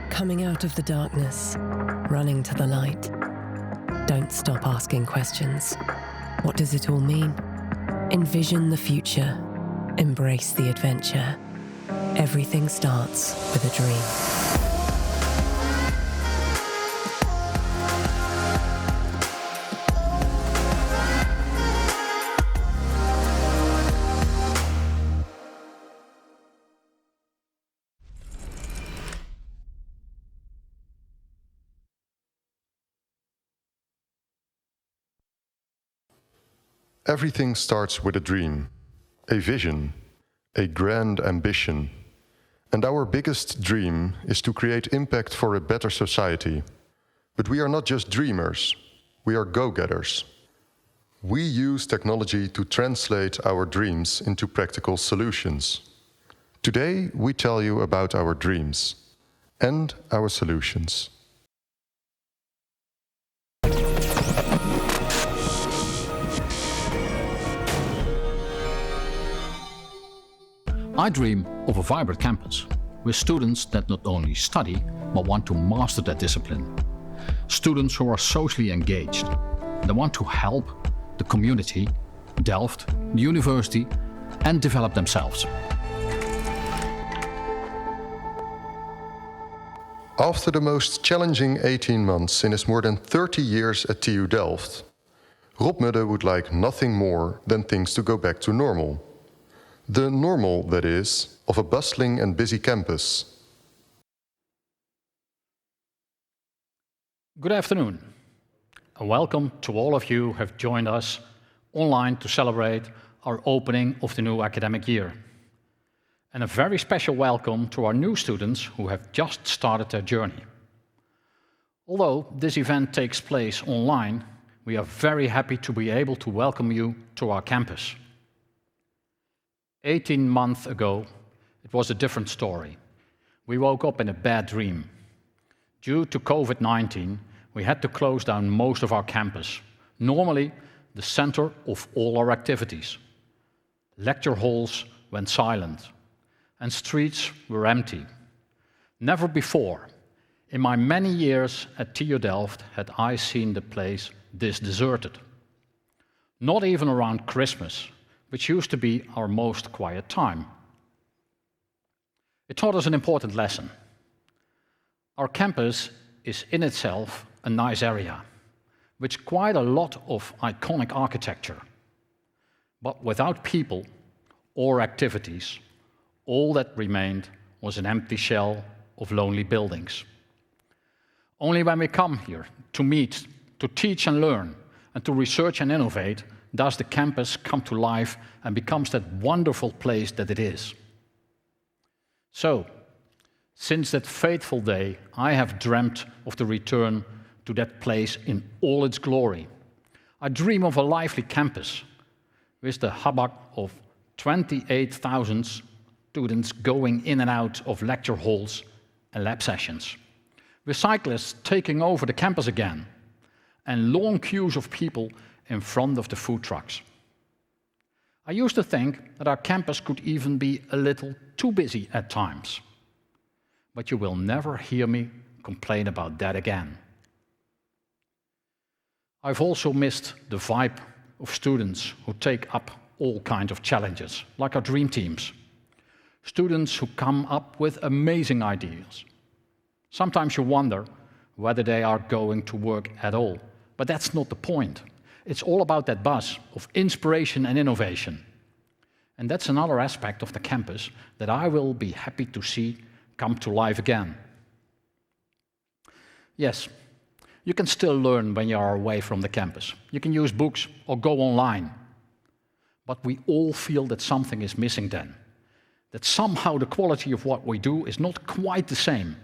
Coming out of the darkness, running to the light. Don't stop asking questions. What does it all mean? Envision the future. Embrace the adventure. Everything starts with a dream. Everything starts with a dream, a vision, a grand ambition. And our biggest dream is to create impact for a better society. But we are not just dreamers, we are go-getters. We use technology to translate our dreams into practical solutions. Today, we tell you about our dreams and our solutions. I dream of a vibrant campus with students that not only study but want to master that discipline. Students who are socially engaged, that want to help the community, Delft, the university, and develop themselves. After the most challenging 18 months in his more than 30 years at TU Delft, Rob Mudde would like nothing more than things to go back to normal. The normal, that is, of a bustling and busy campus. Good afternoon, and welcome to all of you who have joined us online to celebrate our opening of the new academic year. And a very special welcome to our new students who have just started their journey. Although this event takes place online, we are very happy to be able to welcome you to our campus. 18 months ago, it was a different story. We woke up in a bad dream. Due to COVID-19, we had to close down most of our campus, normally the center of all our activities. Lecture halls went silent, and streets were empty. Never before, in my many years at TU Delft, had I seen the place this deserted. Not even around Christmas, which used to be our most quiet time. It taught us an important lesson. Our campus is in itself a nice area, with quite a lot of iconic architecture. But without people or activities, all that remained was an empty shell of lonely buildings. Only when we come here to meet, to teach and learn, and to research and innovate, does the campus come to life and becomes that wonderful place that it is. So, since that fateful day, I have dreamt of the return to that place in all its glory. I dream of a lively campus with the hubbub of 28,000 students going in and out of lecture halls and lab sessions, with cyclists taking over the campus again, and long queues of people in front of the food trucks. I used to think that our campus could even be a little too busy at times. But you will never hear me complain about that again. I've also missed the vibe of students who take up all kinds of challenges, like our dream teams. Students who come up with amazing ideas. Sometimes you wonder whether they are going to work at all, but that's not the point. It's all about that buzz of inspiration and innovation. And that's another aspect of the campus that I will be happy to see come to life again. Yes, you can still learn when you are away from the campus. You can use books or go online. But we all feel that something is missing then. That somehow the quality of what we do is not quite the same.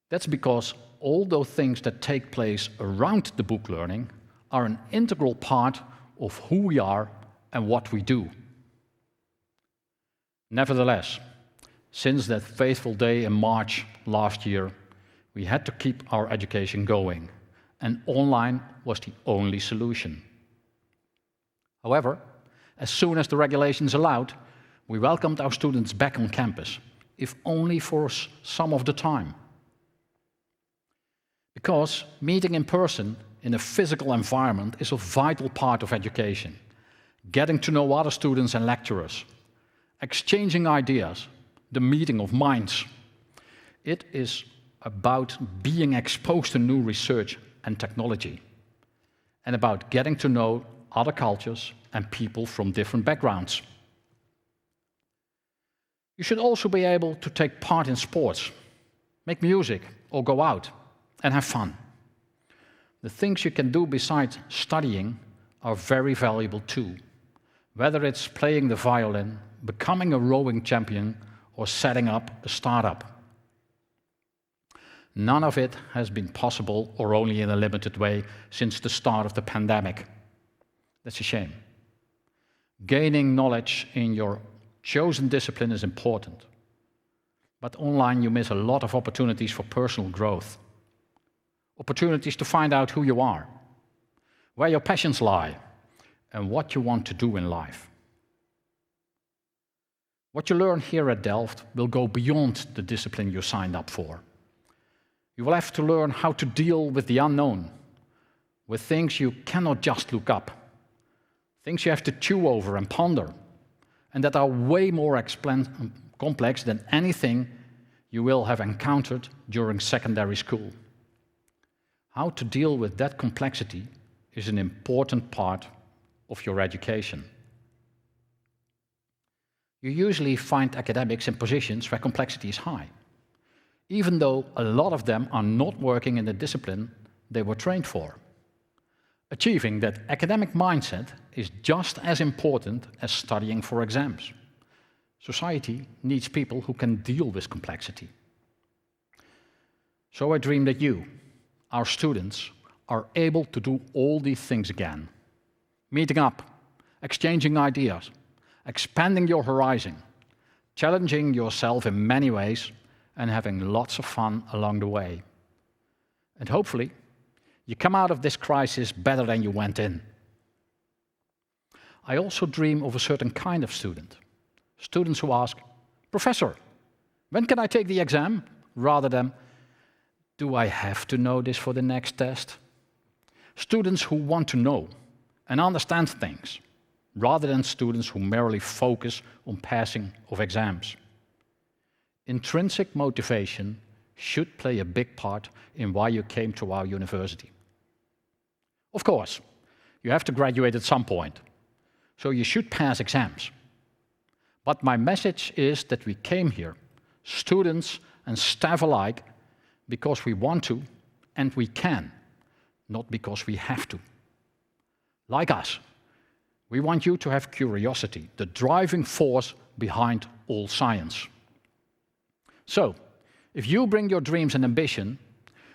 That's because all those things that take place around the book learning are an integral part of who we are and what we do. Nevertheless, since that fateful day in March last year, we had to keep our education going, and online was the only solution. However, as soon as the regulations allowed, we welcomed our students back on campus, if only for some of the time. Because meeting in person in a physical environment is a vital part of education. Getting to know other students and lecturers, exchanging ideas, the meeting of minds. It is about being exposed to new research and technology, and about getting to know other cultures and people from different backgrounds. You should also be able to take part in sports, make music, or go out and have fun. The things you can do besides studying are very valuable too, whether it's playing the violin, becoming a rowing champion, or setting up a startup. None of it has been possible, or only in a limited way, since the start of the pandemic. That's a shame. Gaining knowledge in your chosen discipline is important, but online you miss a lot of opportunities for personal growth. Opportunities to find out who you are, where your passions lie, and what you want to do in life. What you learn here at Delft will go beyond the discipline you signed up for. You will have to learn how to deal with the unknown, with things you cannot just look up, things you have to chew over and ponder, and that are way more complex than anything you will have encountered during secondary school. How to deal with that complexity is an important part of your education. You usually find academics in positions where complexity is high, even though a lot of them are not working in the discipline they were trained for. Achieving that academic mindset is just as important as studying for exams. Society needs people who can deal with complexity. So I dream that you, our students, are able to do all these things again. Meeting up, exchanging ideas, expanding your horizon, challenging yourself in many ways, and having lots of fun along the way. And hopefully, you come out of this crisis better than you went in. I also dream of a certain kind of student. Students who ask, "Professor, when can I take the exam?" rather than, "Do I have to know this for the next test?" Students who want to know and understand things, rather than students who merely focus on passing of exams. Intrinsic motivation should play a big part in why you came to our university. Of course, you have to graduate at some point, so you should pass exams. But my message is that we came here, students and staff alike, because we want to and we can, not because we have to. Like us, we want you to have curiosity, the driving force behind all science. So, if you bring your dreams and ambition,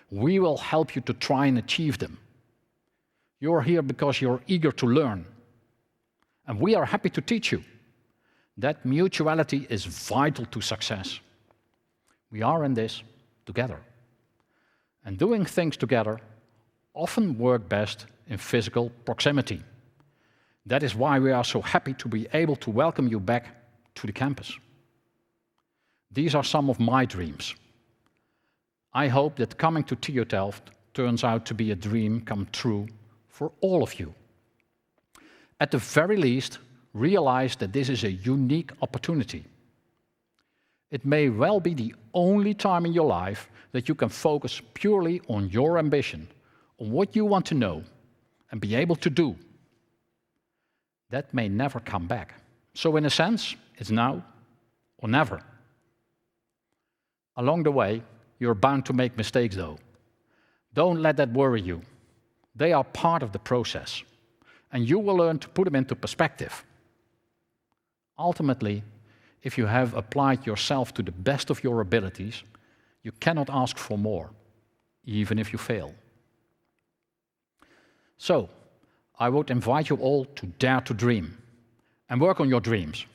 we will help you to try and achieve them. You're here because you're eager to learn, and we are happy to teach you. That mutuality is vital to success. We are in this together. And doing things together often work best in physical proximity. That is why we are so happy to be able to welcome you back to the campus. These are some of my dreams. I hope that coming to TU Delft turns out to be a dream come true for all of you. At the very least, realize that this is a unique opportunity. It may well be the only time in your life that you can focus purely on your ambition, on what you want to know and be able to do. That may never come back. So in a sense, it's now or never. Along the way, you're bound to make mistakes though. Don't let that worry you. They are part of the process, and you will learn to put them into perspective. Ultimately, if you have applied yourself to the best of your abilities, you cannot ask for more, even if you fail. So, I would invite you all to dare to dream and work on your dreams.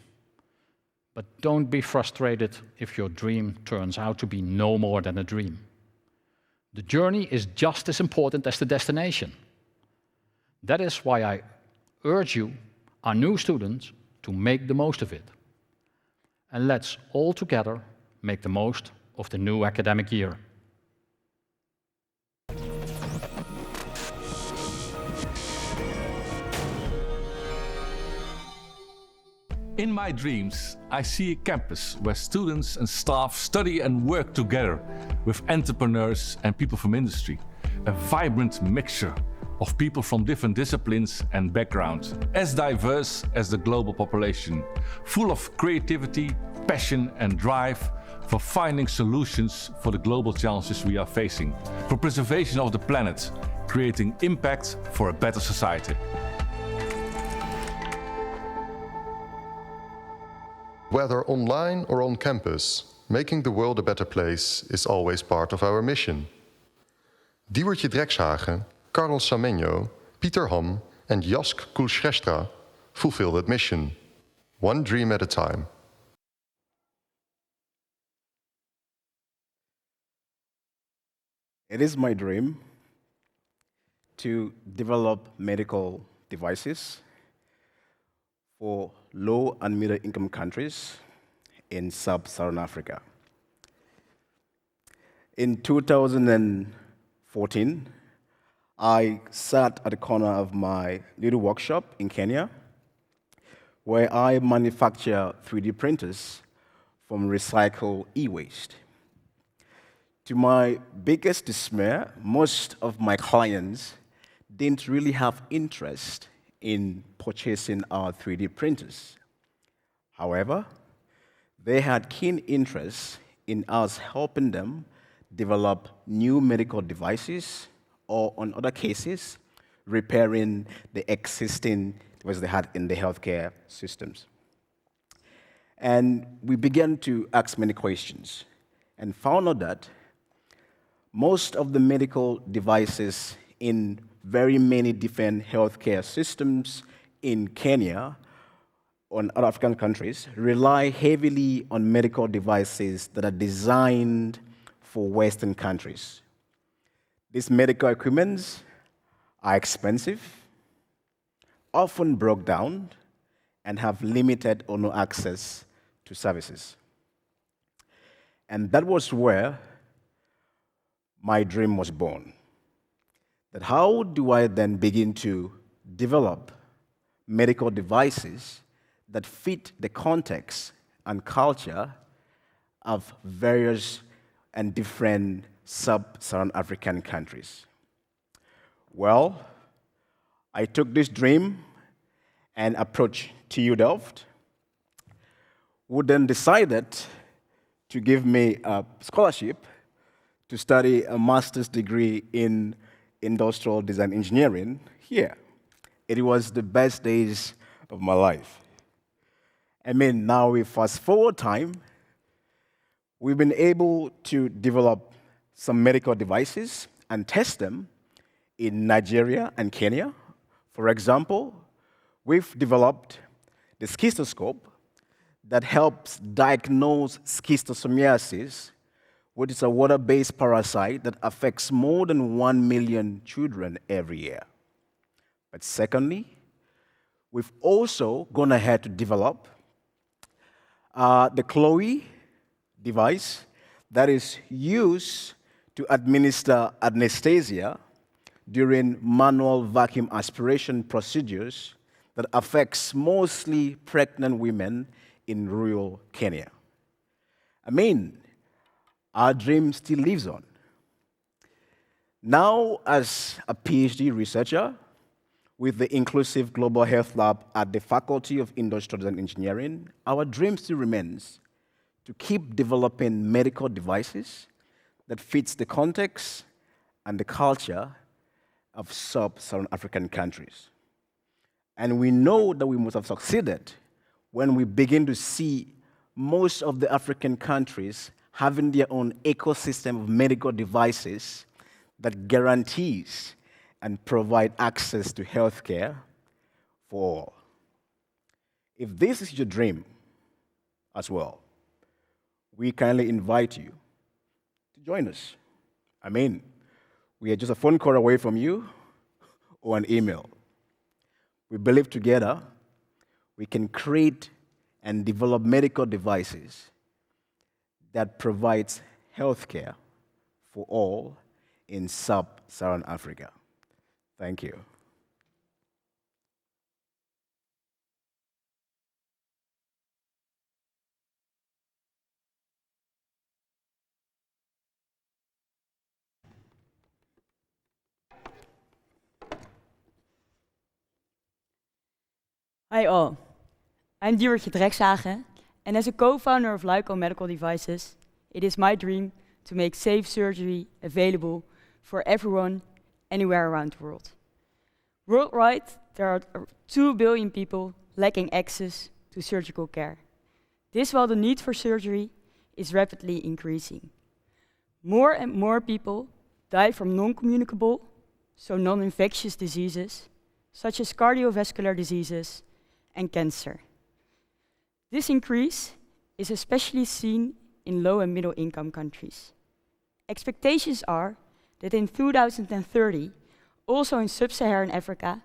But don't be frustrated if your dream turns out to be no more than a dream. The journey is just as important as the destination. That is why I urge you, our new students, to make the most of it. And let's all together make the most of the new academic year. In my dreams, I see a campus where students and staff study and work together with entrepreneurs and people from industry. A vibrant mixture of people from different disciplines and backgrounds, as diverse as the global population, full of creativity, passion and drive for finding solutions for the global challenges we are facing, for preservation of the planet, creating impact for a better society. Whether online or on campus, making the world a better place is always part of our mission. Diewertje Drekshagen, Karel Samenyo, Pieter Ham and Jask Kulsrestra fulfill that mission, one dream at a time. It is my dream to develop medical devices for low and middle income countries in sub-Saharan Africa. In 2014, I sat at the corner of my little workshop in Kenya, where I manufacture 3D printers from recycled e-waste. To my biggest dismay, most of my clients didn't really have interest in purchasing our 3D printers. However, they had keen interest in us helping them develop new medical devices, or in other cases, repairing the existing devices they had in the healthcare systems. And we began to ask many questions and found out that most of the medical devices in very many different healthcare systems in Kenya or other African countries rely heavily on medical devices that are designed for Western countries. These medical equipments are expensive, often broke down, and have limited or no access to services. And that was where my dream was born. That how do I then begin to develop medical devices that fit the context and culture of various and different sub-Saharan African countries? Well, I took this dream and approached TU Delft, who then decided to give me a scholarship to study a master's degree in industrial design engineering here. It was the best days of my life. I mean, now we fast forward time, we've been able to develop some medical devices and test them in Nigeria and Kenya. For example, we've developed the schistoscope that helps diagnose schistosomiasis, which is a water-based parasite that affects more than 1 million children every year. But secondly, we've also gone ahead to develop the Chloe device that is used to administer anesthesia during manual vacuum aspiration procedures that affects mostly pregnant women in rural Kenya. I mean, our dream still lives on. Now, as a PhD researcher with the Inclusive Global Health Lab at the Faculty of Industrial and Engineering, our dream still remains to keep developing medical devices that fits the context and the culture of sub-Saharan African countries. And we know that we must have succeeded when we begin to see most of the African countries having their own ecosystem of medical devices that guarantees and provide access to healthcare for all. If this is your dream as well, we kindly invite you to join us. I mean, we are just a phone call away from you or an email. We believe together we can create and develop medical devices that provides healthcare for all in sub-Saharan Africa. Thank you. Hi all, I'm Diewertje Drekshagen, and as a co-founder of Lyco Medical Devices, it is my dream to make safe surgery available for everyone, anywhere around the world. Worldwide, there are 2 billion people lacking access to surgical care. This while the need for surgery is rapidly increasing. More and more people die from non-communicable, so non-infectious diseases, such as cardiovascular diseases and cancer. This increase is especially seen in low and middle income countries. Expectations are that in 2030, also in sub-Saharan Africa,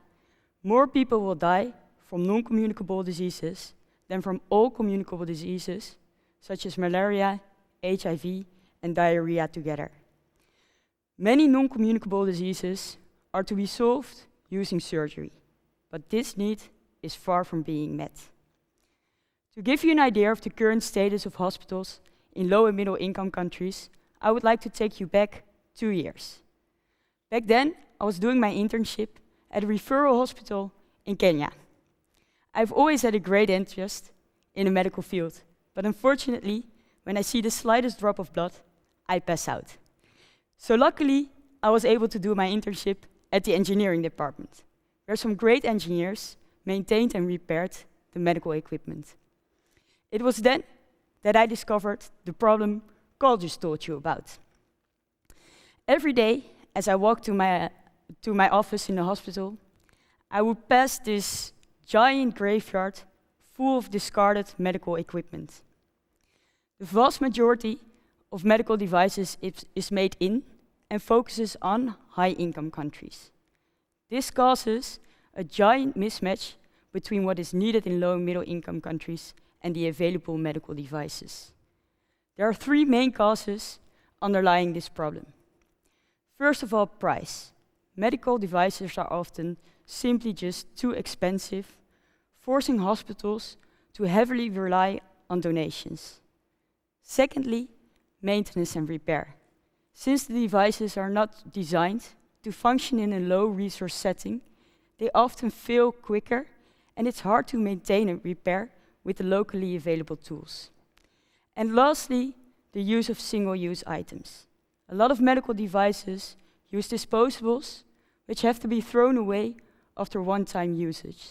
more people will die from non-communicable diseases than from all communicable diseases, such as malaria, HIV, and diarrhea together. Many non-communicable diseases are to be solved using surgery, but this need is far from being met. To give you an idea of the current status of hospitals in low and middle income countries, I would like to take you back 2 years. Back then, I was doing my internship at a referral hospital in Kenya. I've always had a great interest in the medical field, but unfortunately, when I see the slightest drop of blood, I pass out. So luckily, I was able to do my internship at the engineering department, where some great engineers maintained and repaired the medical equipment. It was then that I discovered the problem Carl just told you about. Every day, as I walked to my office in the hospital, I would pass this giant graveyard full of discarded medical equipment. The vast majority of medical devices is made in and focuses on high-income countries. This causes a giant mismatch between what is needed in low and middle-income countries and the available medical devices. There are 3 main causes underlying this problem. First of all, price. Medical devices are often simply just too expensive, forcing hospitals to heavily rely on donations. Secondly, maintenance and repair. Since the devices are not designed to function in a low-resource setting, they often fail quicker, and it's hard to maintain and repair with the locally available tools. And lastly, the use of single-use items. A lot of medical devices use disposables which have to be thrown away after one-time usage.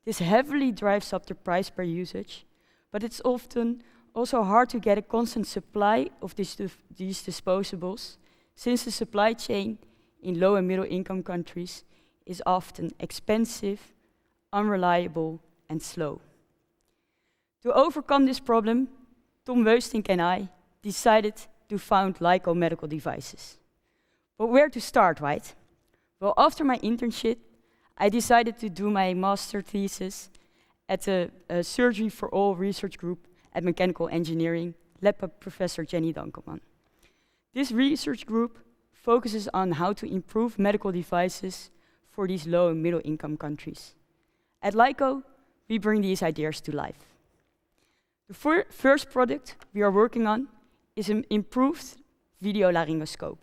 This heavily drives up the price per usage, but it's often also hard to get a constant supply of these disposables, since the supply chain in low and middle income countries is often expensive, unreliable, and slow. To overcome this problem, Tom Weustink and I decided to found Lyco Medical Devices. But where to start, right? Well, after my internship, I decided to do my master thesis at the Surgery for All research group at Mechanical Engineering, led by Professor Jenny Dankelman. This research group focuses on how to improve medical devices for these low and middle income countries. At Lyco, we bring these ideas to life. The first product we are working on is an improved video laryngoscope.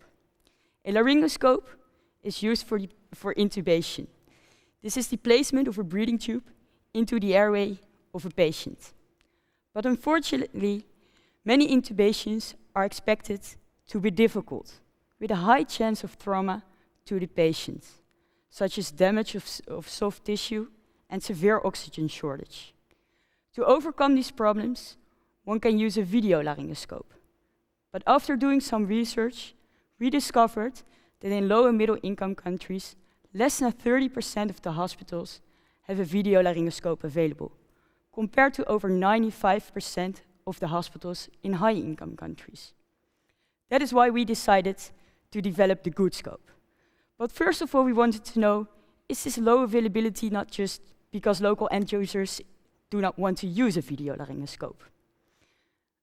A laryngoscope is used for intubation. This is the placement of a breathing tube into the airway of a patient. But unfortunately, many intubations are expected to be difficult, with a high chance of trauma to the patient, such as damage of soft tissue and severe oxygen shortage. To overcome these problems, one can use a video laryngoscope. But after doing some research, we discovered that in low and middle income countries, less than 30% of the hospitals have a video laryngoscope available, compared to over 95% of the hospitals in high income countries. That is why we decided to develop the good scope. But first of all, we wanted to know, is this low availability not just because local end users do not want to use a video laryngoscope?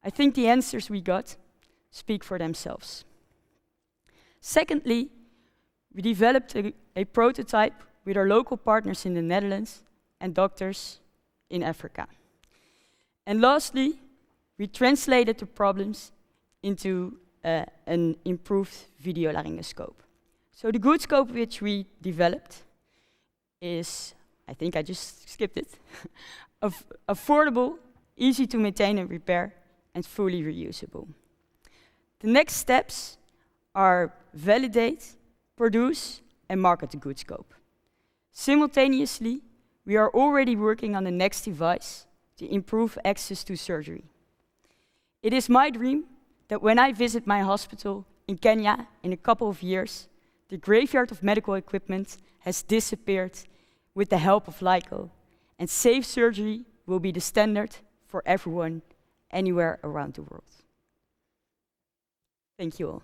I think the answers we got speak for themselves. Secondly, we developed a prototype with our local partners in the Netherlands and doctors in Africa. And lastly, we translated the problems into an improved video laryngoscope. So the good scope which we developed is, I think I just skipped it, affordable, easy to maintain and repair, and fully reusable. The next steps are validate, produce, and market the good scope. Simultaneously, we are already working on the next device to improve access to surgery. It is my dream that when I visit my hospital in Kenya in a couple of years, the graveyard of medical equipment has disappeared with the help of Lyco, and safe surgery will be the standard for everyone anywhere around the world. Thank you all.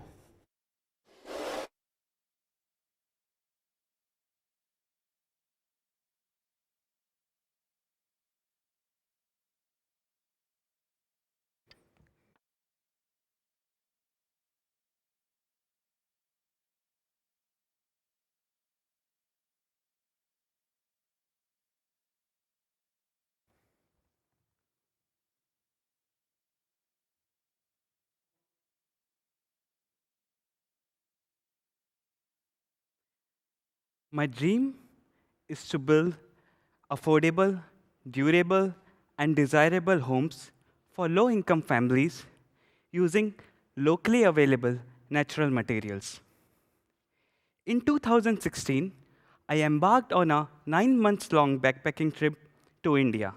My dream is to build affordable, durable, and desirable homes for low-income families using locally available natural materials. In 2016, I embarked on a 9-month-long backpacking trip to India.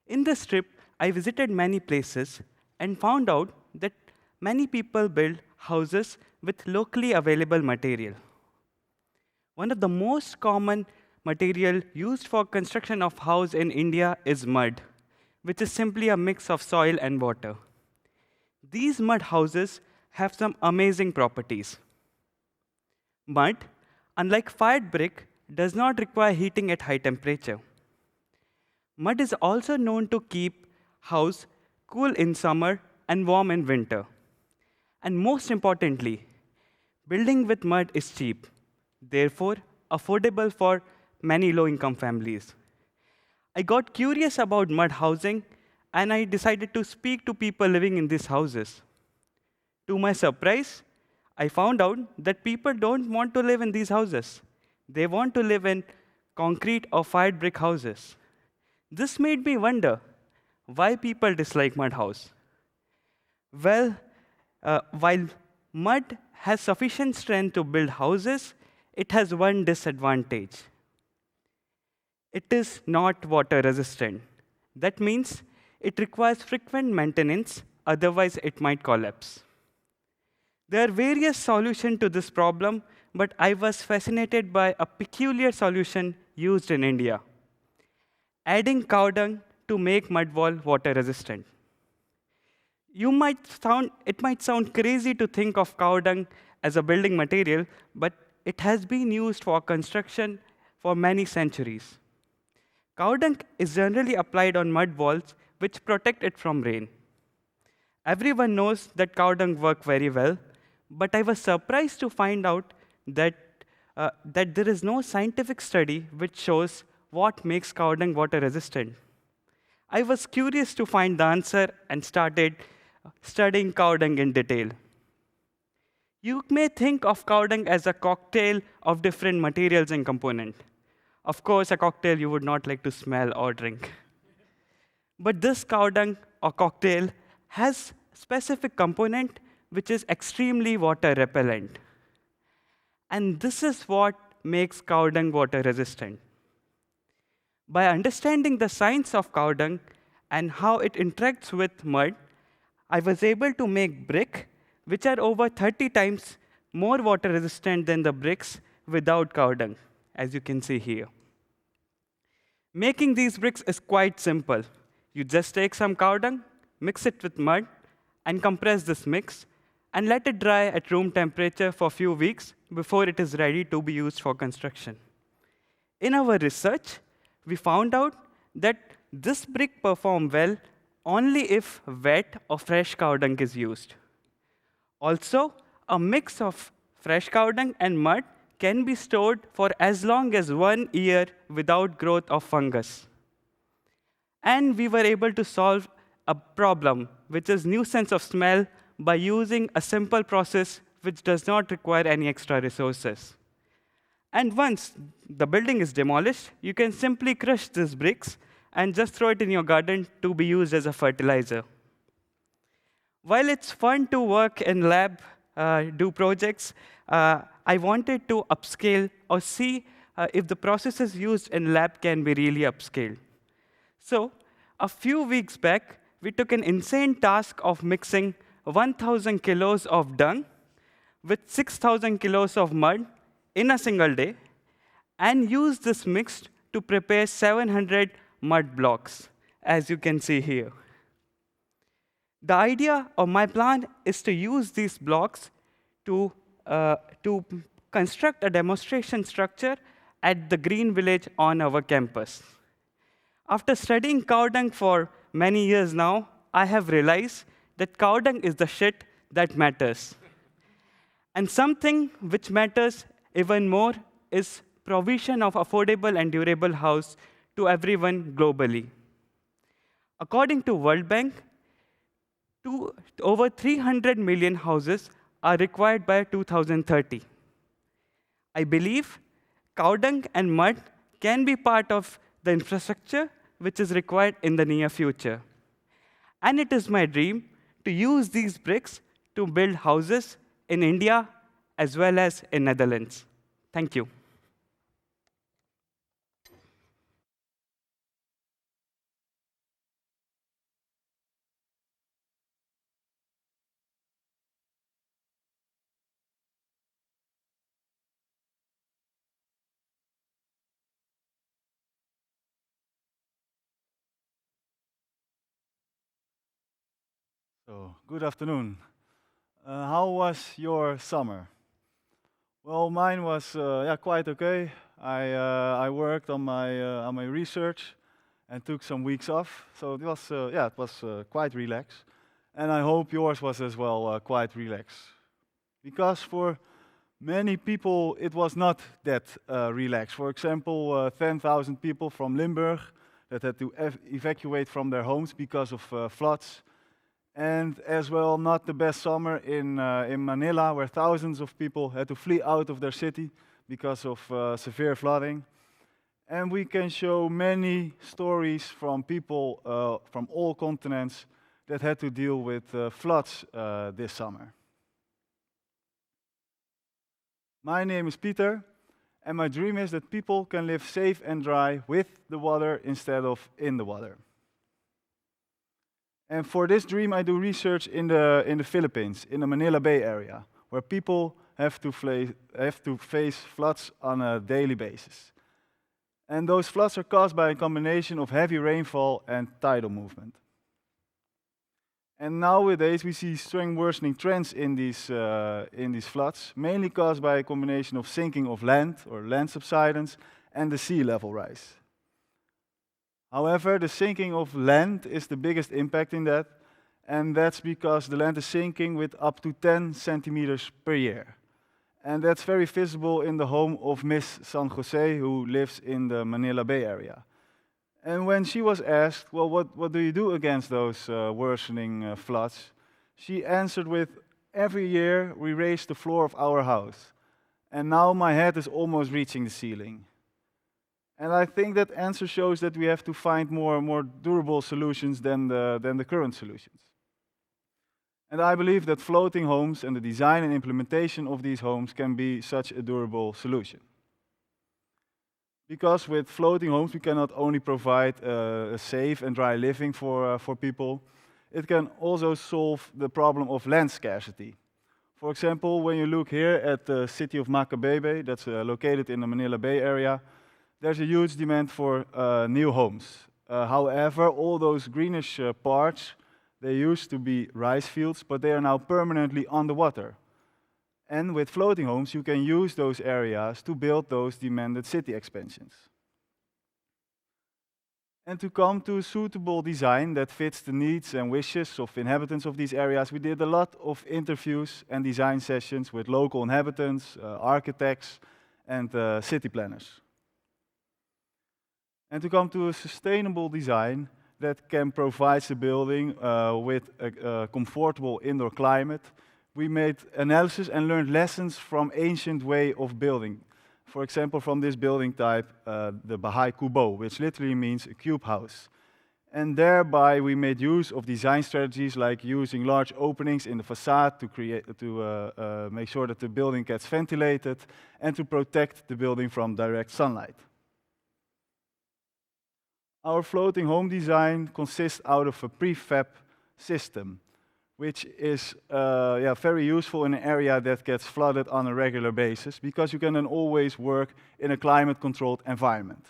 In this trip, I visited many places and found out that many people build houses with locally available material. One of the most common material used for construction of house in India is mud, which is simply a mix of soil and water. These mud houses have some amazing properties. Mud, unlike fired brick, does not require heating at high temperature. Mud is also known to keep house cool in summer and warm in winter. And most importantly, building with mud is cheap, therefore affordable for many low-income families. I got curious about mud housing, and I decided to speak to people living in these houses. To my surprise, I found out that people don't want to live in these houses. They want to live in concrete or fired brick houses. This made me wonder why people dislike mud house. Well, while mud has sufficient strength to build houses, it has one disadvantage. It is not water resistant. That means it requires frequent maintenance, otherwise it might collapse. There are various solutions to this problem, but I was fascinated by a peculiar solution used in India: adding cow dung to make mud wall water resistant. It might sound crazy to think of cow dung as a building material, but it has been used for construction for many centuries. Cow dung is generally applied on mud walls, which protect it from rain. Everyone knows that cow dung works very well, but I was surprised to find out that, that there is no scientific study which shows what makes cow dung water resistant. I was curious to find the answer and started studying cow dung in detail. You may think of cow dung as a cocktail of different materials and components. Of course, a cocktail you would not like to smell or drink. But this cow dung or cocktail has specific component which is extremely water repellent. And this is what makes cow dung water resistant. By understanding the science of cow dung and how it interacts with mud, I was able to make brick which are over 30 times more water resistant than the bricks without cow dung, as you can see here. Making these bricks is quite simple. You just take some cow dung, mix it with mud, and compress this mix, and let it dry at room temperature for a few weeks before it is ready to be used for construction. In our research, we found out that this brick performs well only if wet or fresh cow dung is used. Also, a mix of fresh cow dung and mud can be stored for as long as 1 year without growth of fungus. And we were able to solve a problem, which is nuisance of smell, by using a simple process which does not require any extra resources. And once the building is demolished, you can simply crush these bricks and just throw it in your garden to be used as a fertilizer. While it's fun to work in lab, do projects, I wanted to upscale or see if the processes used in lab can be really upscaled. So a few weeks back, we took an insane task of mixing 1,000 kilos of dung with 6,000 kilos of mud in a single day, and used this mix to prepare 700 mud blocks, as you can see here. The idea of my plan is to use these blocks to construct a demonstration structure at the Green Village on our campus. After studying cow dung for many years now, I have realized that cow dung is the shit that matters. And something which matters even more is provision of affordable and durable house to everyone globally. According to World Bank, over 300 million houses are required by 2030. I believe cow dung and mud can be part of the infrastructure which is required in the near future. And it is my dream to use these bricks to build houses in India as well as in Netherlands. Thank you. So, good afternoon. How was your summer? Well, mine was quite okay. I worked on my research and took some weeks off. So it was quite relaxed, and I hope yours was as well quite relaxed. Because for many people it was not that relaxed. For example, 10,000 people from Limburg that had to evacuate from their homes because of floods. And as well, not the best summer in Manila, where thousands of people had to flee out of their city because of severe flooding. And we can show many stories from people from all continents that had to deal with floods this summer. My name is Pieter. And my dream is that people can live safe and dry with the water instead of in the water. And for this dream, I do research in the Philippines, in the Manila Bay area, where people have to face floods on a daily basis. And those floods are caused by a combination of heavy rainfall and tidal movement. And nowadays we see strong worsening trends in these floods, mainly caused by a combination of sinking of land or land subsidence and the sea level rise. However, the sinking of land is the biggest impact in that, and that's because the land is sinking with up to 10 centimeters per year. And that's very visible in the home of Miss San Jose, who lives in the Manila Bay area. And when she was asked, well, what do you do against those worsening floods? She answered with, every year we raise the floor of our house. And now my head is almost reaching the ceiling. And I think that answer shows that we have to find more durable solutions than the current solutions. And I believe that floating homes and the design and implementation of these homes can be such a durable solution. Because with floating homes, we cannot only provide a safe and dry living for people, it can also solve the problem of land scarcity. For example, when you look here at the city of Macabebe, that's located in the Manila Bay area, there's a huge demand for new homes. However, all those greenish parts, they used to be rice fields, but they are now permanently underwater. And with floating homes, you can use those areas to build those demanded city expansions. And to come to a suitable design that fits the needs and wishes of inhabitants of these areas, we did a lot of interviews and design sessions with local inhabitants, architects, and city planners. And to come to a sustainable design that can provide the building with a comfortable indoor climate, we made analysis and learned lessons from ancient way of building. For example, from this building type, the Baha'i Kubo, which literally means a cube house. And thereby we made use of design strategies like using large openings in the facade to make sure that the building gets ventilated and to protect the building from direct sunlight. Our floating home design consists out of a prefab system, which is very useful in an area that gets flooded on a regular basis, because you can then always work in a climate-controlled environment.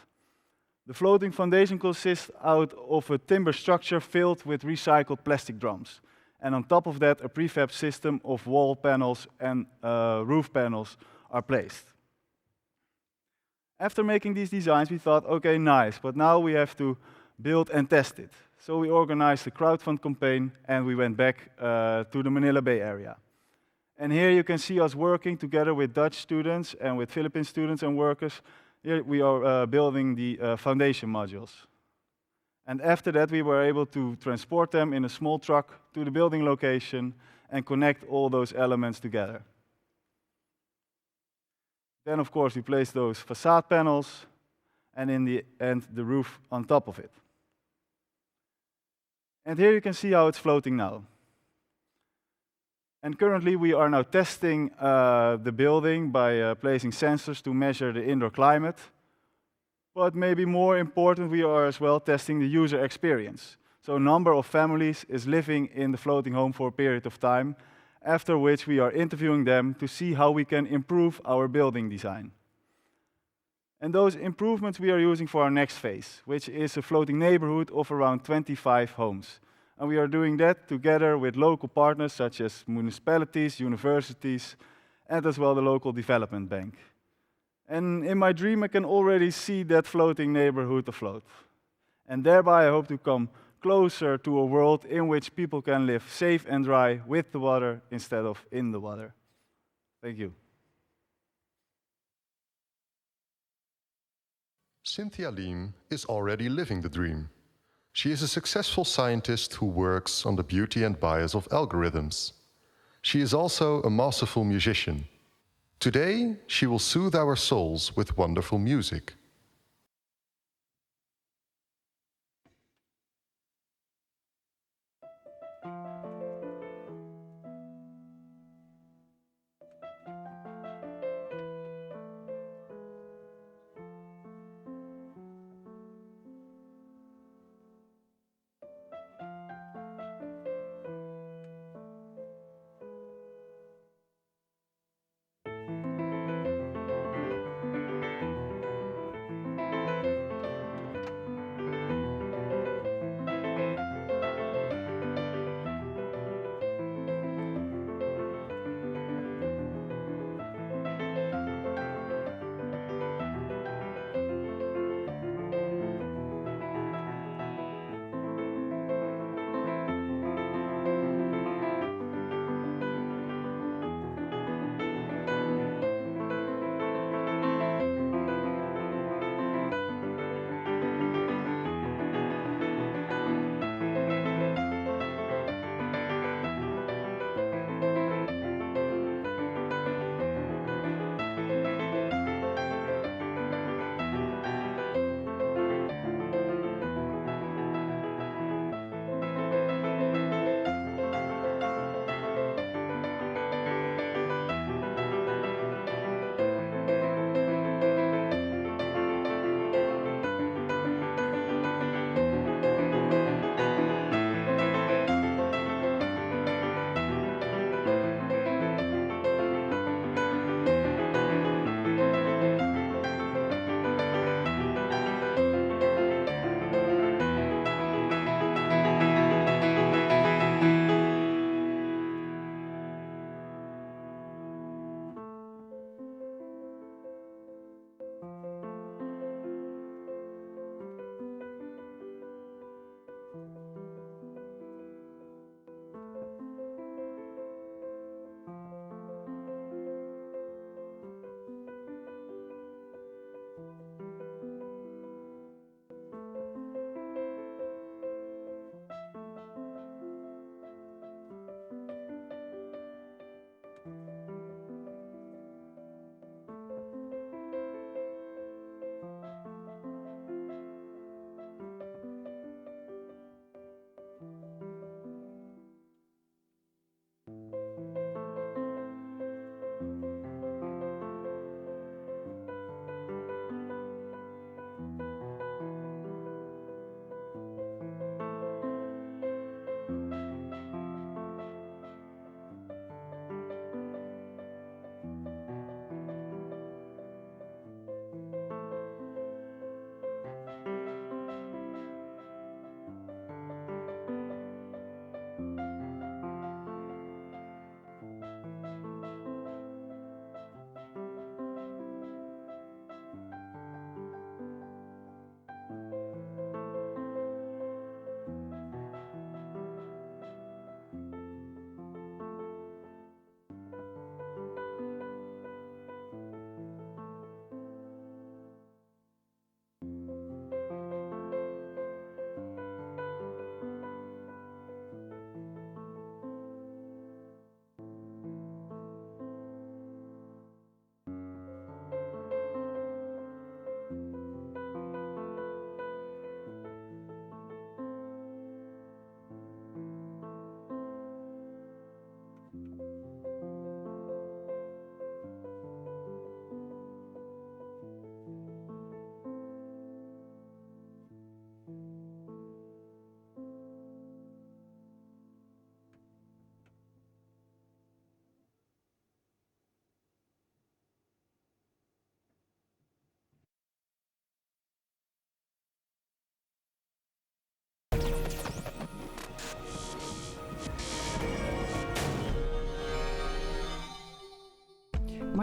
The floating foundation consists out of a timber structure filled with recycled plastic drums. And on top of that, a prefab system of wall panels and roof panels are placed. After making these designs, we thought, okay, nice, but now we have to build and test it. So we organized a crowdfund campaign and we went back to the Manila Bay area. And here you can see us working together with Dutch students and with Philippine students and workers. Here we are building the foundation modules. And after that, we were able to transport them in a small truck to the building location and connect all those elements together. Then, of course, we placed those facade panels and in the end, the roof on top of it. And here you can see how it's floating now. And currently we are now testing the building by placing sensors to measure the indoor climate. But maybe more important, we are as well testing the user experience. So a number of families is living in the floating home for a period of time, after which we are interviewing them to see how we can improve our building design. And those improvements we are using for our next phase, which is a floating neighborhood of around 25 homes. And we are doing that together with local partners such as municipalities, universities, and as well the local development bank. And in my dream, I can already see that floating neighborhood afloat. And thereby I hope to come closer to a world in which people can live safe and dry with the water instead of in the water. Thank you. Cynthia Leem is already living the dream. She is a successful scientist who works on the beauty and bias of algorithms. She is also a masterful musician. Today, she will soothe our souls with wonderful music.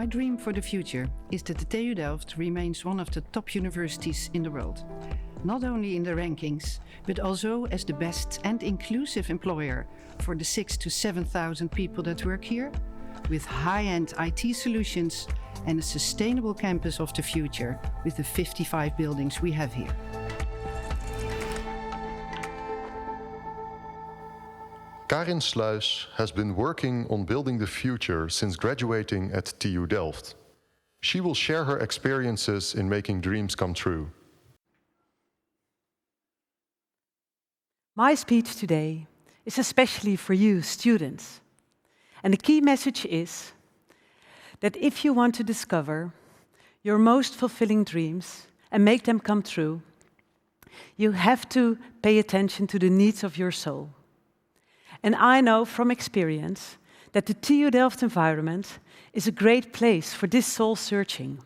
My dream for the future is that the TU Delft remains one of the top universities in the world, not only in the rankings, but also as the best and inclusive employer for the 6,000 to 7,000 people that work here, with high-end IT solutions and a sustainable campus of the future with the 55 buildings we have here. Karin Sluis has been working on building the future since graduating at TU Delft. She will share her experiences in making dreams come true. My speech today is especially for you, students. And the key message is that if you want to discover your most fulfilling dreams and make them come true, you have to pay attention to the needs of your soul. And I know from experience that the TU Delft environment is a great place for this soul searching.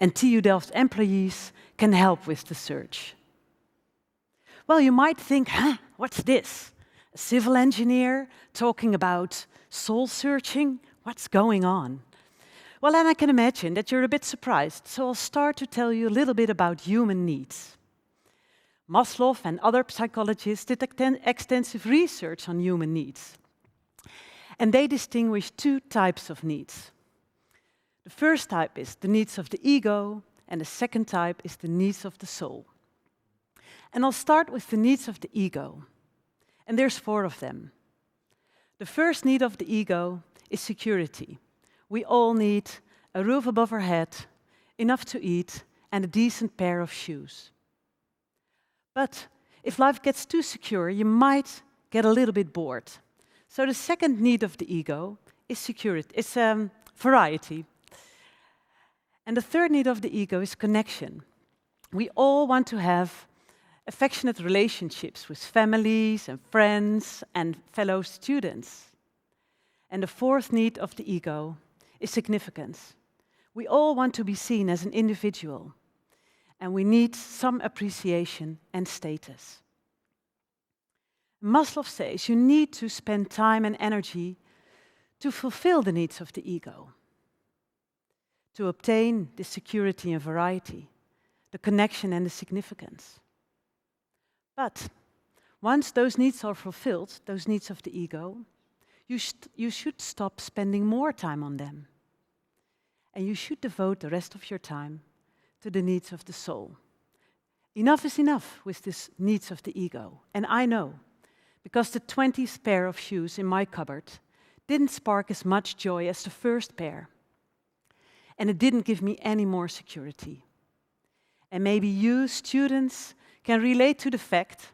And TU Delft employees can help with the search. Well, you might think, what's this? A civil engineer talking about soul searching? What's going on? Well, and I can imagine that you're a bit surprised, so I'll start to tell you a little bit about human needs. Maslow and other psychologists did extensive research on human needs. And they distinguish two types of needs. The first type is the needs of the ego, and the second type is the needs of the soul. And I'll start with the needs of the ego. And there's 4 of them. The first need of the ego is security. We all need a roof above our head, enough to eat, and a decent pair of shoes. But if life gets too secure, you might get a little bit bored. So the second need of the ego is security. It's variety. And the third need of the ego is connection. We all want to have affectionate relationships with families and friends and fellow students. And the fourth need of the ego is significance. We all want to be seen as an individual. And we need some appreciation and status. Maslow says you need to spend time and energy to fulfill the needs of the ego, to obtain the security and variety, the connection and the significance. But once those needs are fulfilled, those needs of the ego, you should stop spending more time on them. And you should devote the rest of your time to the needs of the soul. Enough is enough with these needs of the ego. And I know, because the 20th pair of shoes in my cupboard didn't spark as much joy as the first pair. And it didn't give me any more security. And maybe you, students, can relate to the fact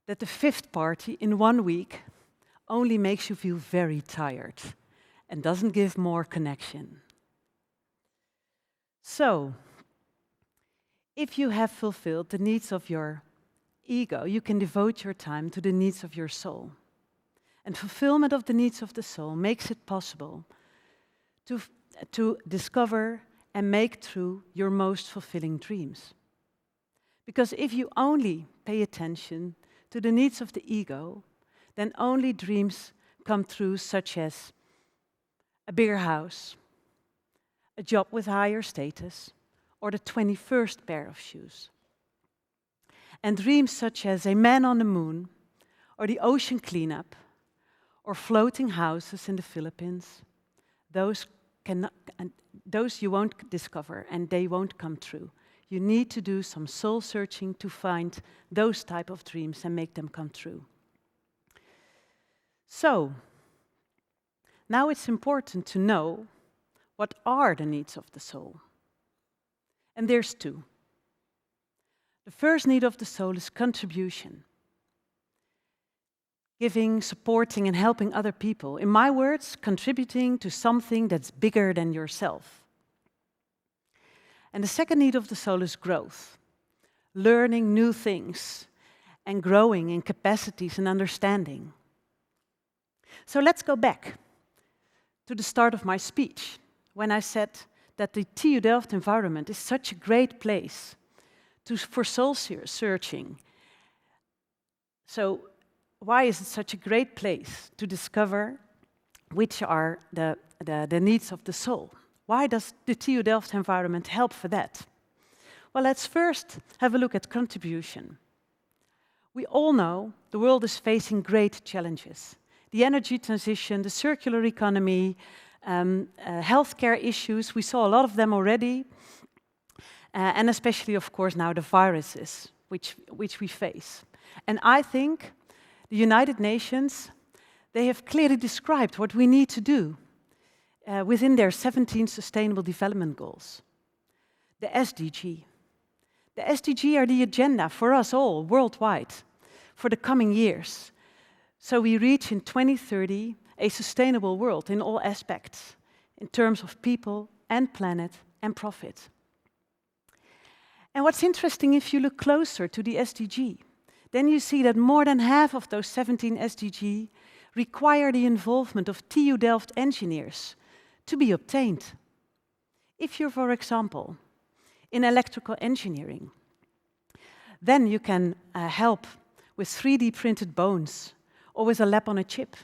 that the 5th party in 1 week only makes you feel very tired and doesn't give more connection. So, if you have fulfilled the needs of your ego, you can devote your time to the needs of your soul. And fulfillment of the needs of the soul makes it possible to discover and make true your most fulfilling dreams. Because if you only pay attention to the needs of the ego, then only dreams come true, such as a bigger house, a job with higher status, or the 21st pair of shoes. And dreams such as a man on the moon, or the ocean cleanup, or floating houses in the Philippines, those you won't discover and they won't come true. You need to do some soul searching to find those type of dreams and make them come true. So, now it's important to know what are the needs of the soul. And there's 2. The first need of the soul is contribution. Giving, supporting, and helping other people. In my words, contributing to something that's bigger than yourself. And the second need of the soul is growth. Learning new things and growing in capacities and understanding. So let's go back to the start of my speech, when I said that the TU Delft environment is such a great place for soul searching. So why is it such a great place to discover which are the needs of the soul. Why does the TU Delft environment help for that? Well, let's first have a look at contribution. We all know the world is facing great challenges. The energy transition, the circular economy, healthcare issues, we saw a lot of them already, and especially, of course, now the viruses, which we face. And I think the United Nations, they have clearly described what we need to do within their 17 Sustainable Development Goals. The SDG. The SDG are the agenda for us all worldwide for the coming years. So we reach in 2030 a sustainable world in all aspects, in terms of people and planet and profit. And what's interesting, if you look closer to the SDG, then you see that more than half of those 17 SDG require the involvement of TU Delft engineers to be obtained. If you're, for example, in electrical engineering, then you can help with 3D printed bones or with a lab on a chip.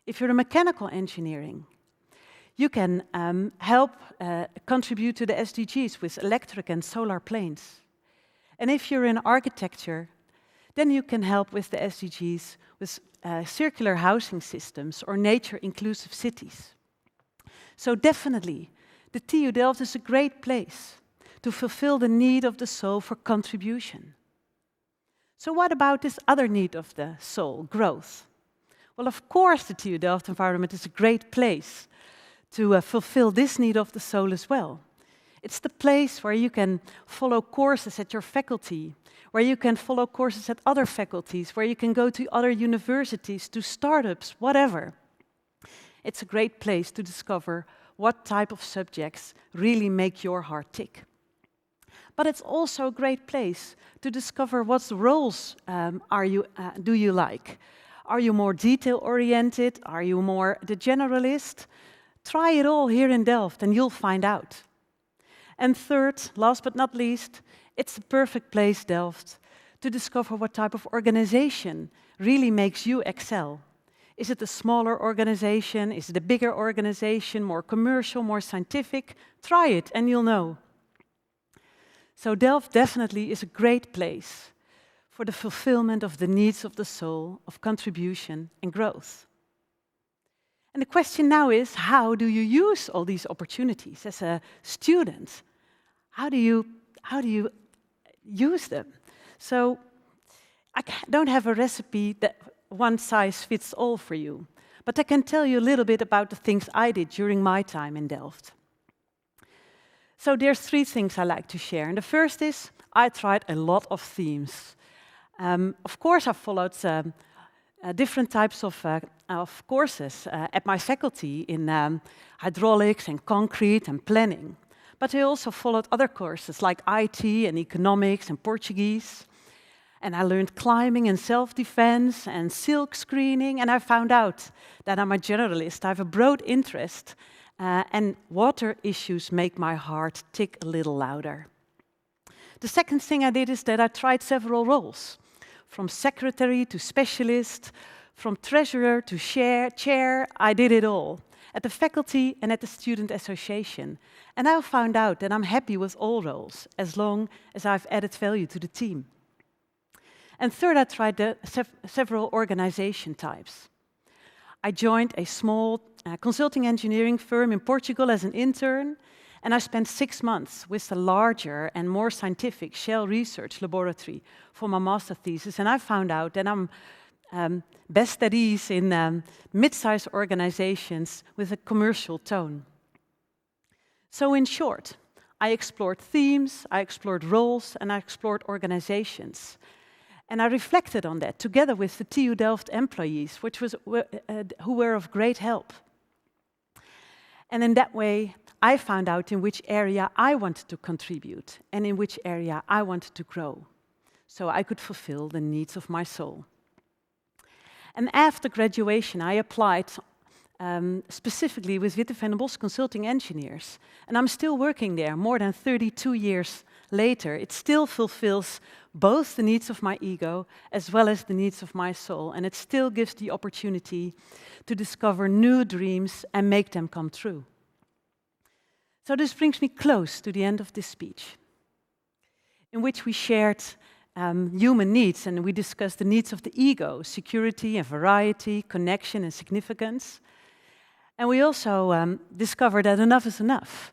If you're in mechanical engineering, you can help contribute to the SDGs with electric and solar planes. And if you're in architecture, then you can help with the SDGs with circular housing systems or nature-inclusive cities. So definitely, the TU Delft is a great place to fulfill the need of the soul for contribution. So what about this other need of the soul, growth? Well, of course, the TU Delft environment is a great place to fulfill this need of the soul as well. It's the place where you can follow courses at your faculty, where you can follow courses at other faculties, where you can go to other universities, to startups, whatever. It's a great place to discover what type of subjects really make your heart tick. But it's also a great place to discover what roles do you like. Are you more detail-oriented? Are you more the generalist? Try it all here in Delft and you'll find out. And third, last but not least, it's the perfect place, Delft, to discover what type of organization really makes you excel. Is it a smaller organization? Is it a bigger organization, more commercial, more scientific? Try it and you'll know. So Delft definitely is a great place for the fulfillment of the needs of the soul, of contribution and growth. And the question now is, how do you use all these opportunities as a student? How do you use them? So I don't have a recipe that one size fits all for you, but I can tell you a little bit about the things I did during my time in Delft. So there's 3 things I like to share. And the first is, I tried a lot of themes. Of course, I followed different types of courses at my faculty in hydraulics and concrete and planning. But I also followed other courses like IT and economics and Portuguese. And I learned climbing and self-defense and silk screening. And I found out that I'm a generalist. I have a broad interest. And water issues make my heart tick a little louder. The second thing I did is that I tried several roles. From secretary to specialist, from treasurer to chair, I did it all. At the faculty and at the student association. And I found out that I'm happy with all roles, as long as I've added value to the team. And third, I tried several organization types. I joined a small consulting engineering firm in Portugal as an intern, and I spent 6 months with the larger and more scientific Shell Research Laboratory for my master thesis, and I found out that I'm best at ease in mid-sized organizations with a commercial tone. So in short, I explored themes, I explored roles, and I explored organizations. And I reflected on that together with the TU Delft employees, who were of great help. And in that way, I found out in which area I wanted to contribute and in which area I wanted to grow, so I could fulfill the needs of my soul. And after graduation, I applied specifically with Witte van den Bos Consulting Engineers, and I'm still working there more than 32 years later, it still fulfills both the needs of my ego as well as the needs of my soul, and it still gives the opportunity to discover new dreams and make them come true. So this brings me close to the end of this speech, in which we shared human needs, and we discussed the needs of the ego: security and variety, connection and significance. And we also discovered that enough is enough,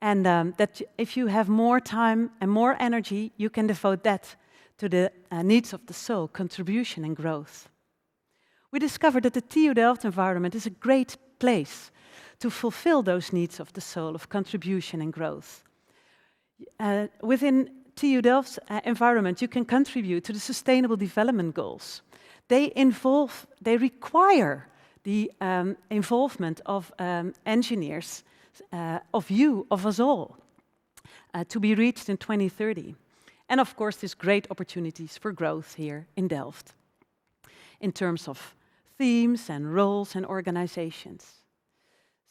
and that if you have more time and more energy, you can devote that to the needs of the soul, contribution and growth. We discovered that the TU Delft environment is a great place to fulfill those needs of the soul, of contribution and growth. Within TU Delft's environment, you can contribute to the Sustainable Development Goals. They require the involvement of engineers, of us all, to be reached in 2030. And of course, there's great opportunities for growth here in Delft, in terms of themes and roles and organizations.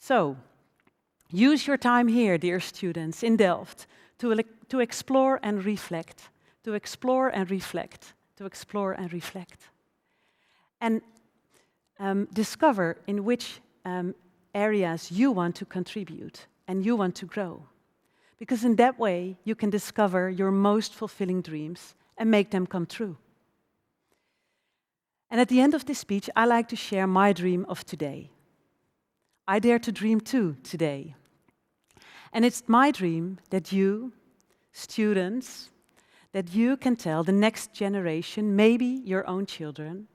So, use your time here, dear students, in Delft, to explore and reflect, to explore and reflect, to explore and reflect. And discover in which areas you want to contribute and you want to grow. Because in that way, you can discover your most fulfilling dreams and make them come true. And at the end of this speech, I like to share my dream of today. I dare to dream too today. And it's my dream that you, students, that you can tell the next generation, maybe your own children,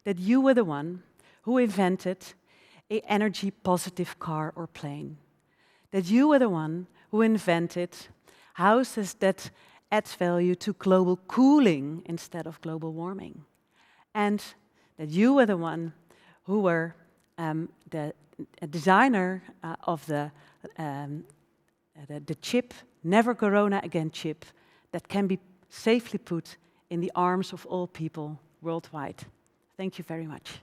that you were the one who invented an energy-positive car or plane. That you were the one who invented houses that add value to global cooling instead of global warming. And that you were the one who were the designer of the chip, Never Corona Again chip, that can be safely put in the arms of all people worldwide. Thank you very much.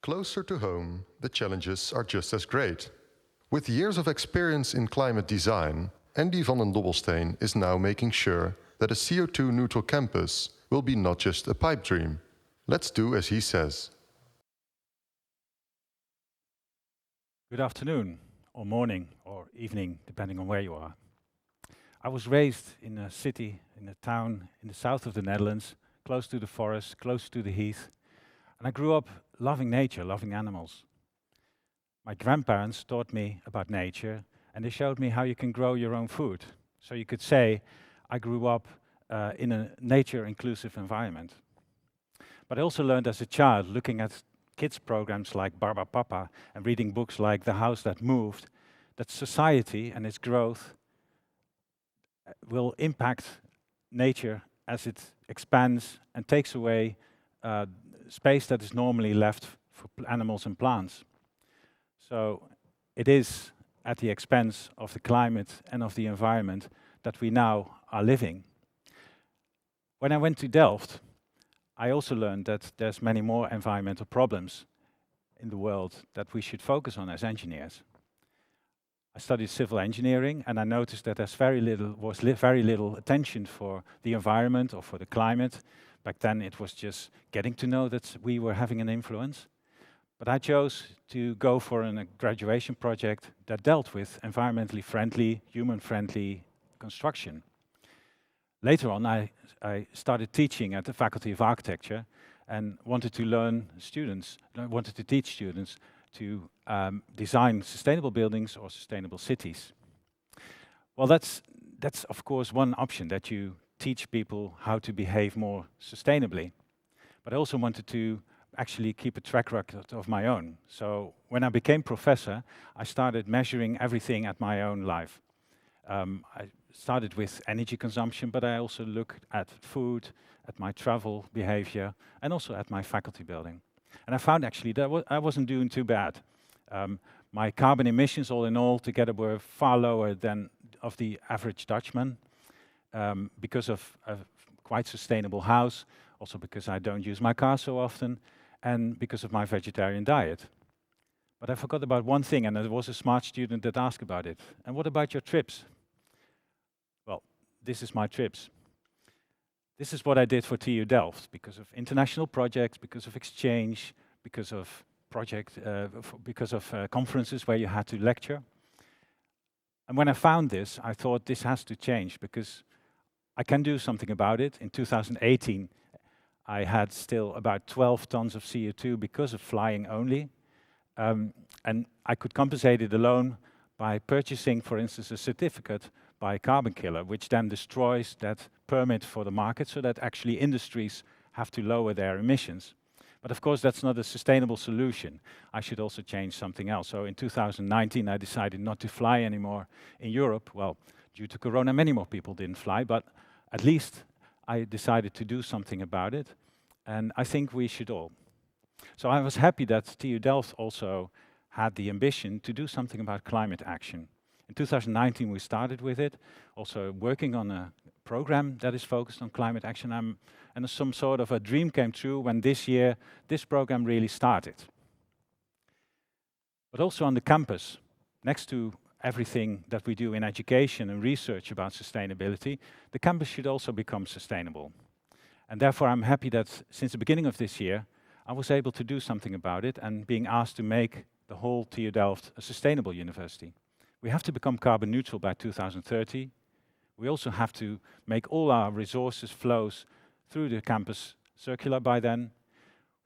Closer to home, the challenges are just as great. With years of experience in climate design, Andy van den Dobbelsteen is now making sure that a CO2-neutral campus will be not just a pipe dream. Let's do as he says. Good afternoon, or morning, or evening, depending on where you are. I was raised in a city, in a town in the south of the Netherlands, close to the forest, close to the heath, and I grew up loving nature, loving animals. My grandparents taught me about nature, and they showed me how you can grow your own food. So you could say I grew up in a nature-inclusive environment. But I also learned as a child, looking at kids' programs like Barbapapa and reading books like The House That Moved, that society and its growth will impact nature as it expands and takes away space that is normally left for animals and plants. So it is at the expense of the climate and of the environment that we now are living. When I went to Delft, I also learned that there's many more environmental problems in the world that we should focus on as engineers. I studied civil engineering, and I noticed that there's very little attention for the environment or for the climate. Back then it was just getting to know that we were having an influence. But I chose to go for a graduation project that dealt with environmentally friendly, human-friendly construction. Later on, I started teaching at the Faculty of Architecture and wanted to teach students to design sustainable buildings or sustainable cities. Well, that's of course one option, that you teach people how to behave more sustainably. But I also wanted to actually keep a track record of my own. So when I became professor, I started measuring everything at my own life. I started with energy consumption, but I also looked at food, at my travel behavior, and also at my faculty building. And I found actually that I wasn't doing too bad. My carbon emissions, all in all, together were far lower than of the average Dutchman, because of a quite sustainable house, also because I don't use my car so often, and because of my vegetarian diet. But I forgot about one thing, and there was a smart student that asked about it. And what about your trips? Well, this is my trips. This is what I did for TU Delft, because of international projects, because of exchange, because of conferences where you had to lecture. And when I found this, I thought this has to change, because I can do something about it. In 2018, I had still about 12 tons of CO2 because of flying only. And I could compensate it alone by purchasing, for instance, a certificate by a carbon killer, which then destroys that permit for the market, so that actually industries have to lower their emissions. But of course, that's not a sustainable solution. I should also change something else. So in 2019, I decided not to fly anymore in Europe. Well, due to Corona, many more people didn't fly, but at least I decided to do something about it. And I think we should all. So I was happy that TU Delft also had the ambition to do something about climate action. In 2019, we started with it, also working on a program that is focused on climate action. And some sort of a dream came true when this year, this program really started. But also on the campus, next to everything that we do in education and research about sustainability, the campus should also become sustainable. And therefore, I'm happy that since the beginning of this year, I was able to do something about it and being asked to make the whole TU Delft a sustainable university. We have to become carbon neutral by 2030. We also have to make all our resources flows through the campus circular by then.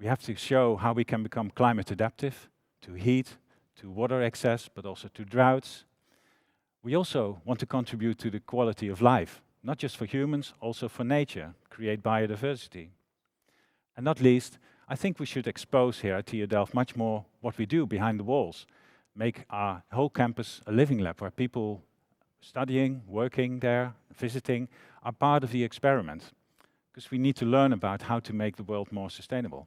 We have to show how we can become climate adaptive to heat, to water excess, but also to droughts. We also want to contribute to the quality of life, not just for humans, also for nature, create biodiversity. And not least, I think we should expose here at TU Delft much more what we do behind the walls, make our whole campus a living lab where people studying, working there, visiting, are part of the experiment, because we need to learn about how to make the world more sustainable.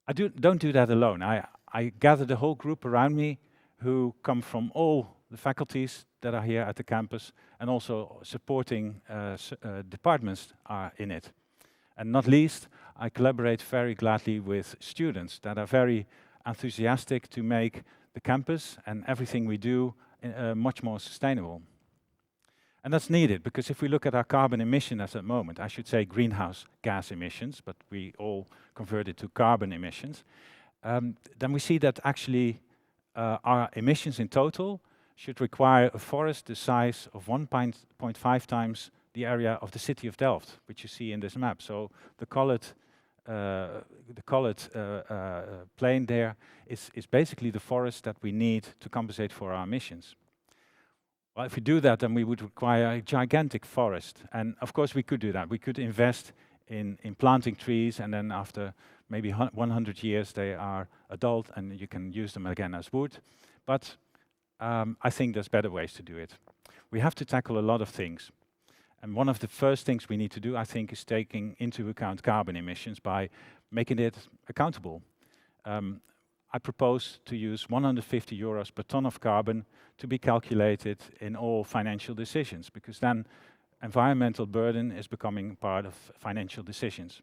I don't do that alone. I gather the whole group around me who come from all the faculties that are here at the campus, and also supporting departments are in it. And not least, I collaborate very gladly with students that are very enthusiastic to make the campus and everything we do much more sustainable. And that's needed, because if we look at our carbon emission at the moment, I should say greenhouse gas emissions, but we all convert it to carbon emissions, then we see that actually our emissions in total should require a forest the size of 1.5 times the area of the city of Delft, which you see in this map. So the colored plane there is basically the forest that we need to compensate for our emissions. Well, if we do that, then we would require a gigantic forest. And of course, we could do that. We could invest in planting trees, and then after maybe 100 years, they are adult, and you can use them again as wood. But I think there's better ways to do it. We have to tackle a lot of things. And one of the first things we need to do, I think, is taking into account carbon emissions by making it accountable. I propose to use 150 euros per ton of carbon to be calculated in all financial decisions, because then environmental burden is becoming part of financial decisions.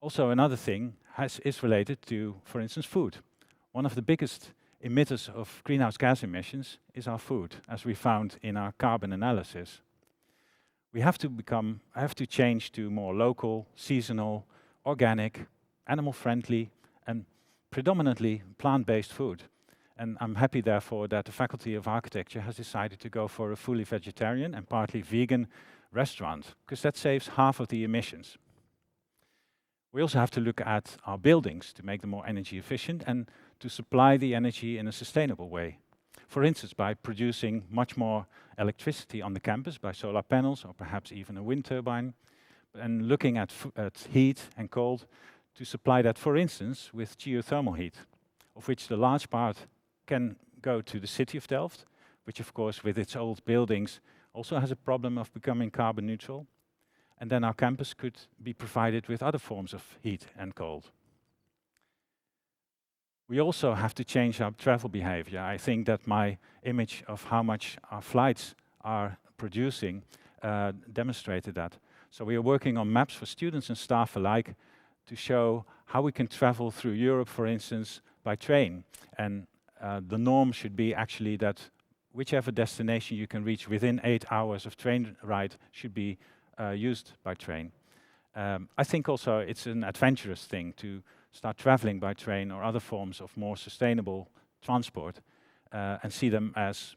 Also, another thing is related to, for instance, food. One of the biggest emitters of greenhouse gas emissions is our food, as we found in our carbon analysis. We have to change to more local, seasonal, organic, animal-friendly, and predominantly plant-based food. And I'm happy, therefore, that the Faculty of Architecture has decided to go for a fully vegetarian and partly vegan restaurant, because that saves half of the emissions. We also have to look at our buildings to make them more energy efficient and to supply the energy in a sustainable way. For instance, by producing much more electricity on the campus by solar panels or perhaps even a wind turbine, and looking at heat and cold to supply that, for instance, with geothermal heat, of which the large part can go to the city of Delft, which of course with its old buildings also has a problem of becoming carbon neutral. And then our campus could be provided with other forms of heat and cold. We also have to change our travel behavior. I think that my image of how much our flights are producing demonstrated that. So we are working on maps for students and staff alike to show how we can travel through Europe, for instance, by train. And the norm should be actually that whichever destination you can reach within 8 hours of train ride should be used by train. I think also it's an adventurous thing to start traveling by train or other forms of more sustainable transport and see them as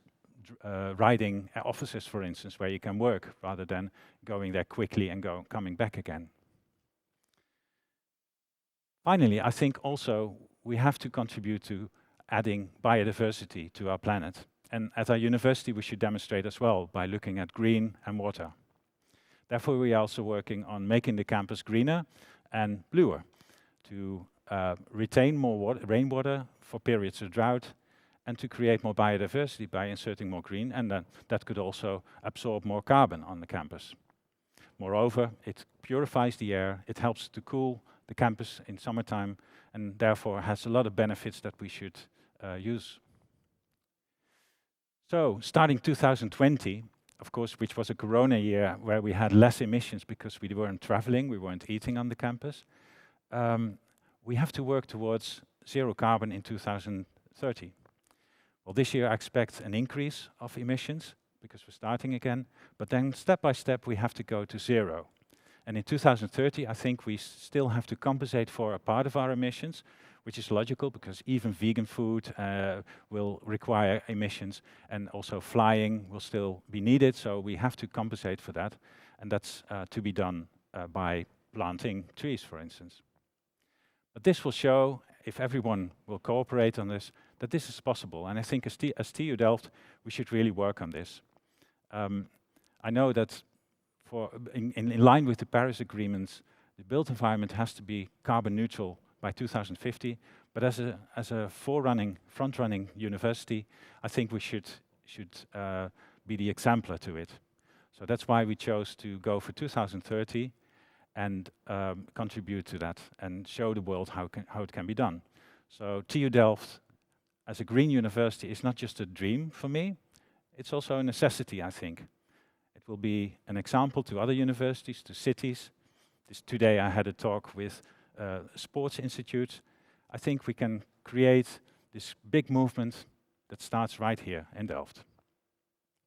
riding offices, for instance, where you can work rather than going there quickly and coming back again. Finally, I think also we have to contribute to adding biodiversity to our planet. And at our university, we should demonstrate as well by looking at green and water. Therefore, we are also working on making the campus greener and bluer to retain more rainwater for periods of drought and to create more biodiversity by inserting more green, and that could also absorb more carbon on the campus. Moreover, it purifies the air, it helps to cool the campus in summertime, and therefore has a lot of benefits that we should use. So, starting 2020, of course, which was a corona year where we had less emissions because we weren't traveling, we weren't eating on the campus, we have to work towards zero carbon in 2030. Well, this year I expect an increase of emissions because we're starting again, but then step by step we have to go to zero. And in 2030, I think we still have to compensate for a part of our emissions, which is logical because even vegan food will require emissions, and also flying will still be needed, so we have to compensate for that. And that's to be done by planting trees, for instance. But this will show, if everyone will cooperate on this, that this is possible. And I think as TU Delft, we should really work on this. I know that in line with the Paris agreements, the built environment has to be carbon neutral by 2050. But as a front-running university, I think we should be the exemplar to it. So that's why we chose to go for 2030 and contribute to that and show the world how it can be done. So TU Delft, as a green university, is not just a dream for me, it's also a necessity, I think. It will be an example to other universities, to cities. Today I had a talk with a sports institute. I think we can create this big movement that starts right here in Delft.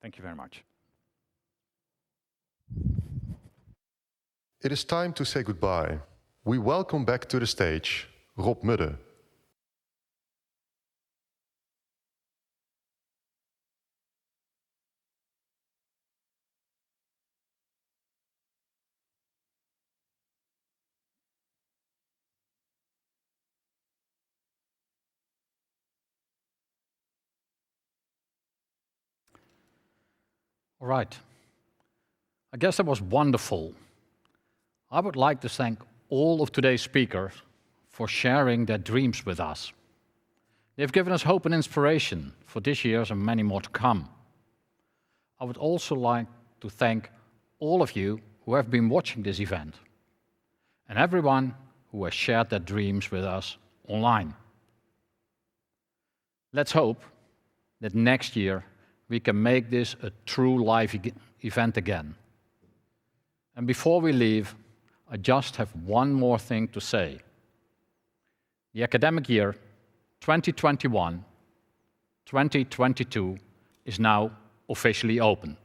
Thank you very much. It is time to say goodbye. We welcome back to the stage Rob Mudde. All right. I guess that was wonderful. I would like to thank all of today's speakers for sharing their dreams with us. They've given us hope and inspiration for this year and many more to come. I would also like to thank all of you who have been watching this event and everyone who has shared their dreams with us online. Let's hope that next year we can make this a true live event again. And before we leave, I just have one more thing to say. The academic year 2021-2022 is now officially open.